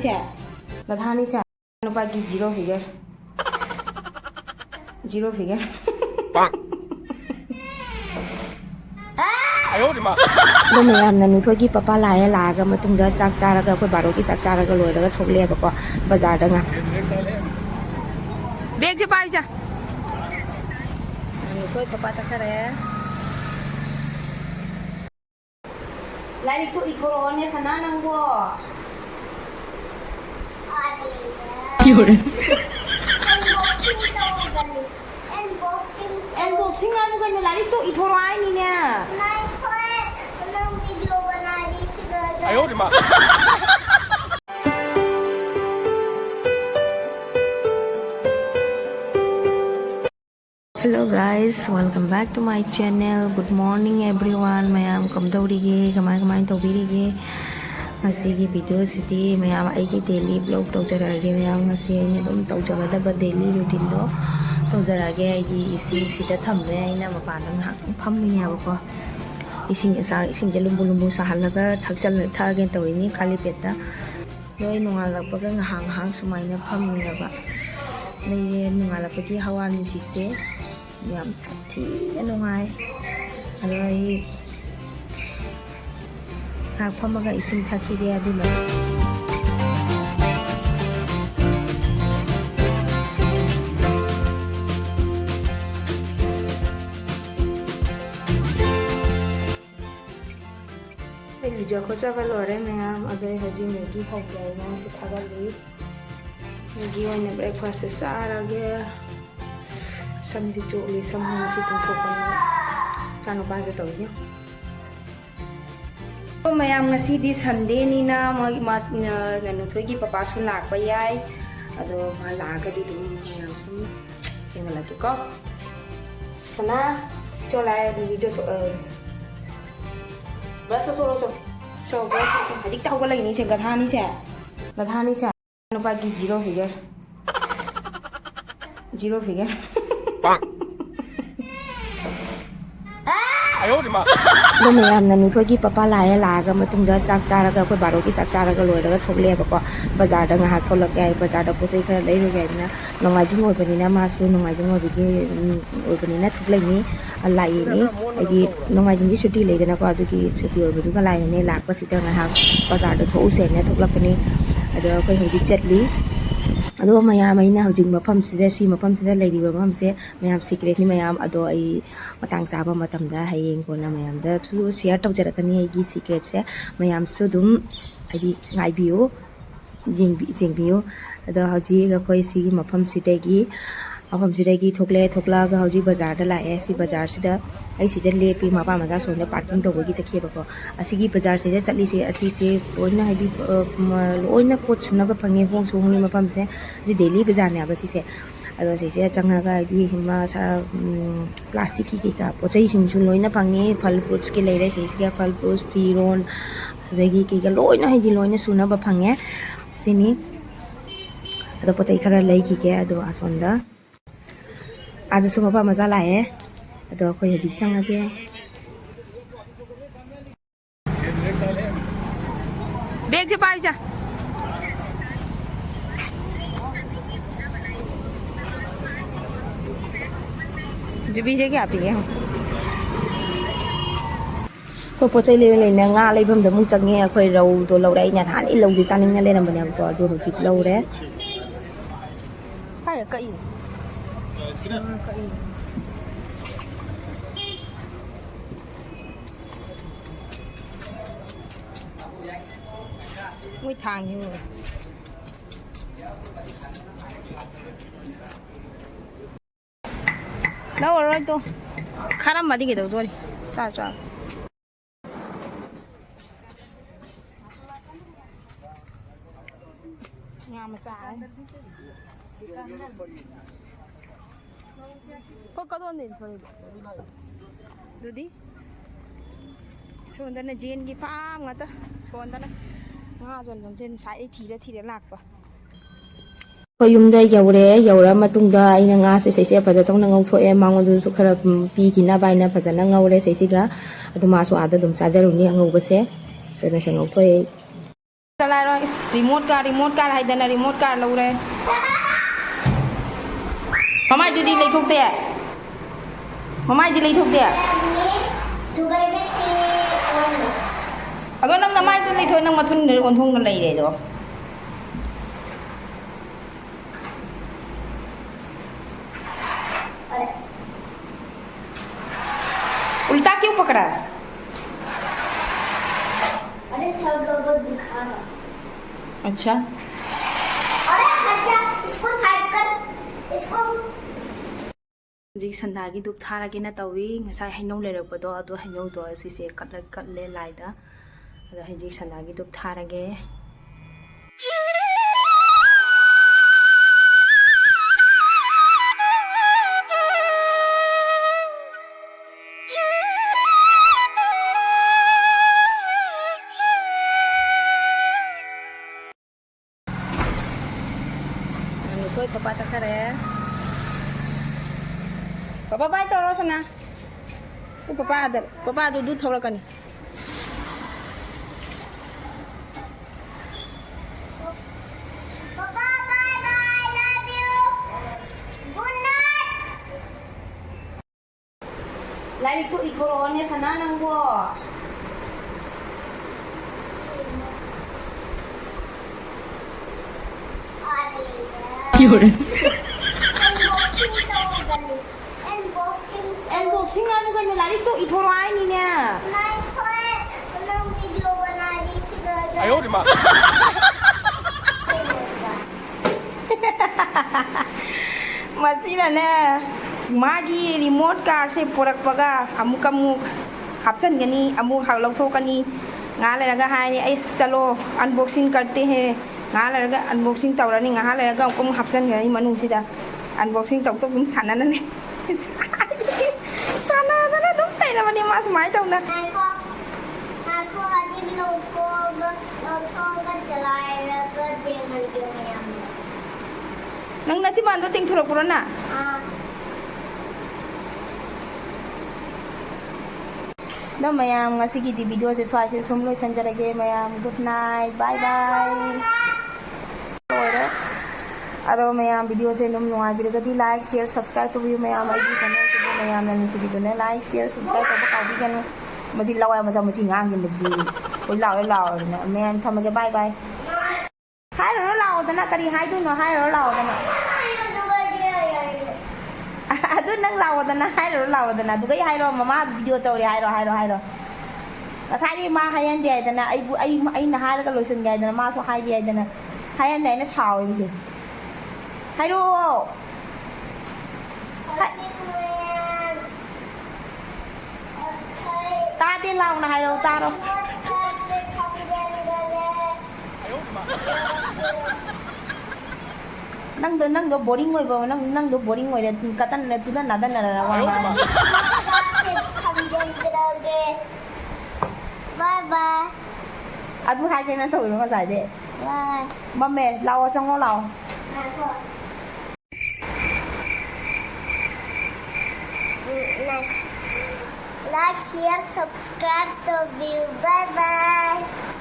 se. Lathani se. Nupagi zero figure. Zero figure. Lo mayam na nuthoi ki papa lae laga matungda sak charaga koi baro ki sak charaga loiraga thokle bako bazar da nga bag je pai ja nuthoi papa chakhare lai to ithoro ne sana nangbo unboxing amu kan lai to ithoro ai ni ne Hello guys, welcome back to my channel. Good morning everyone. Mayam kamdaurige, kamay tawbirige. Ngasi video siti mayam aigi daily vlog tawjarage mayam ngasi ni dum tawjagadaba daily routine lo tawjarage aigi isi sita thamne aina mapana ngak phammi yabako. Ising lumbu sahalaga thakgen tawini khali peta loi nungalakpaga ngahang sumaina phamminaba lei nungalakpagi hawa nusise yam thi nungai aloi ha phamaga ising thakide aduna Joko chaba lore mayam agai haji Maggi hok jai na se thagali Maggi oina breakfast se sarage sam ji choli sam si tum thokana chanu ba je tawji to mayam ngasi di Sunday ni na ma nanu thoi gi papa su lak pa yai ado ma la ga di dum mayam sum engala ki ko sana cholai di jo bas to lo so adik tahu ko lagi ni se gathani se nupagi zero figure lo mayam na nuthoi ki papa lae laga matungda sak charaga koi baro ki sak charaga loiraga thokle bako bazar da nga tholak ai bazar da posai khara lei rogai na nongai jing oi bani na ma su nongai jing oi bigi oi bani na thoklai ni lai ni agi nongai jing ji chuti lei dana ko adu ki chuti oi badu ga lai ne lak pa sita nga ha bazar da thou se ne thoklak pani ado koi hoji chatli ado mayam aina hojing mafam sida si mafam sida lei riba mafam se mayam secret ni mayam ado ai matang chaba matam da hayeng ko na mayam da thu share tawjarakani ai gi secret se mayam su dum ai ngai biu jing biu ado hoji ga koi si mafam sidagi thokla ga hoji bazar da la ai si bazar sida ai si jan lepi mapa maga so ne parking to gi chakhe bako asigi bazar se chatli se asi se loina hadi loina pot suna ba pange hong so ni mapam se ji daily bazar ne aba si se ado se changa ga di hima sa plastic ki ka pochai sing su loina pange phal fruits ke leire se ga phal fruits firon adagi ki ga loina hadi loina suna ba pange sini ado pochai khara lei ki ke ado asonda ado so mapa maza la hai ado koi hodi changa ke bag je pai ja jubi je kya piye ko pochai le na nga leibam da mu change akhoi rau to lau dai nya than I lau di chaning na le nam bane ko ado hojik lau re hai ka I Ngui thang như đâu rồi tôi khá lắm mà đi cái đầu tôi chào nhà mà dài có 돈은 thôi đi 손다는 jengi farm ngata 손다는 nga jon jen sai thira lakpa yumda yaura matungda aina nga se faja tong na ngau thoe mangon su khara pi kina baina faja na ngaure se siga aduma su ada dum chajaruni ngau base to na se ngau thoe talai ro remote car haidana remote car laure mamai didi lei thok te mamai di lei thok te dugai ke si on ago nang namai tu lei thoi nang mathun on thong na lei re do उल्टा क्यों पकड़ा? अरे सब लोगों दिखा रहा अच्छा अरे हटा इसको साइड कर इसको जी संदागी दुप थारागे ना Tawi ngasa hainau lerakpado ado hainau do asise katle laida ada haji संदागी दुप थारागे Thôi papa cakare. Papa bai toro sana. Tu papa ada. Papa adu du thorakani. Papa bye bye love you good night Lari tu ithoro ne sana nangbo. Unboxing Unboxing anu kan lari tu ithoro ai ni ne. video बना रही थी 哎呦我的妈！ Masina ne. Magi remote car se porak paga amuk hapsan gani amuk haklok thokani nga leraga hai ni ai chalo unboxing karte hain nga leraga unboxing tawrani nga leraga kum hapsan gani manung sida unboxing tok tok dum sanana ne sanana na dum tai na mani mas mai taw na आपको अजीब लोगों का चलाएगा देखने के लिए nang na chi man do ting thoro pura na na mayam ngasi gi di video se swai se somlo sanjarage mayam good night bye bye ore ado mayam video se num nuai video di like share subscribe to you mayam ai gi channel se mayam na si video ne like share subscribe to ka bi kan maji lawa ma maji ngang gi maji koi law na mayam thamage bye bye hai ro law da na kari hai du no hai ro law da na adu nang law da na hai da na du hai ro mama video to ri hai ro sai di ma hai an de da na ai na hai la ka loisun ga da na ma so hai de da na hai an dai na chao yi ji hai ro ta tiên lòng là hai ro ta đâu 哎呦我的妈！ nang do boring ngoi ba nang do boring ngoi de katan na tu na na wa bye bye adu hai ke na thoi no sai de bye ba me lao trong ngõ lao like share subscribe to view bye bye